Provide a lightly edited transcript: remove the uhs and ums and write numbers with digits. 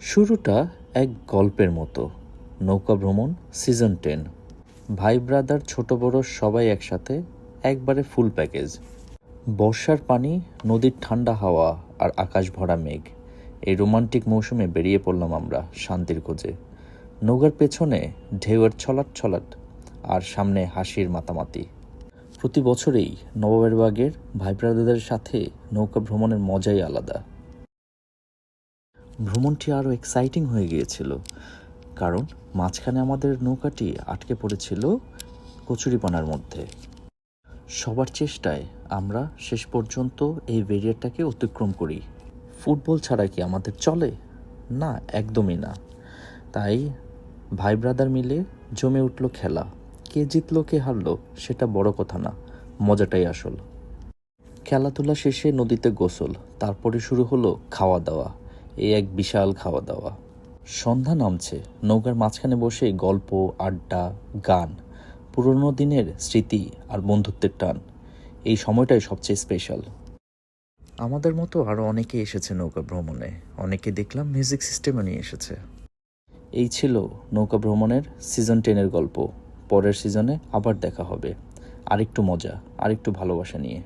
শুরুটা এক গল্পের মতো। নৌকা ভ্রমণ সিজন 10। ভাই ব্রাদার ছোট বড় সবাই একসাথে, একবারে ফুল প্যাকেজ। বর্ষার পানি, নদীর ঠান্ডা হাওয়া আর আকাশ ভরা মেঘ, এই রোমান্টিক মৌসুমে বেরিয়ে পড়লাম আমরা শান্তির খোঁজে। নৌকার পেছনে ঢেউয়ের ছলাট ছলাট আর সামনে হাসির মাতামাতি। প্রতি বছরেই নবাবের বাগের ভাই ব্রাদারদের সাথে নৌকা ভ্রমণের মজাই আলাদা। ভ্রমণটি আরও এক্সাইটিং হয়ে গিয়েছিল, কারণ মাঝখানে আমাদের নৌকাটি আটকে পড়েছিল কচুরিপানার মধ্যে। সবার চেষ্টায় আমরা শেষ পর্যন্ত এই ব্যারিয়ারটাকে অতিক্রম করি। ফুটবল ছাড়া কি আমাদের চলে? না, একদমই না। তাই ভাই ব্রাদার মিলে জমে উঠল খেলা। কে জিতলো কে হারলো সেটা বড় কথা না, মজাটাই আসল। খেলাধুলা শেষে নদীতে গোসল, তারপরে শুরু হলো খাওয়া দাওয়া। এই এক বিশাল খাওয়া দাওয়া। সন্ধ্যা নামছে, নৌকার মাঝখানে বসে গল্প, আড্ডা, গান, পুরনো দিনের স্মৃতি আর বন্ধুত্বের টান। এই সময়টাই সবচেয়ে স্পেশাল। আমাদের মতো আরও অনেকে এসেছে নৌকা ভ্রমণে, অনেকে দেখলাম মিউজিক সিস্টেমও নিয়ে এসেছে। এই ছিল নৌকা ভ্রমণের সিজন 10-এর গল্প। পরের সিজনে আবার দেখা হবে, আরেকটু মজা, আরেকটু ভালোবাসা নিয়ে।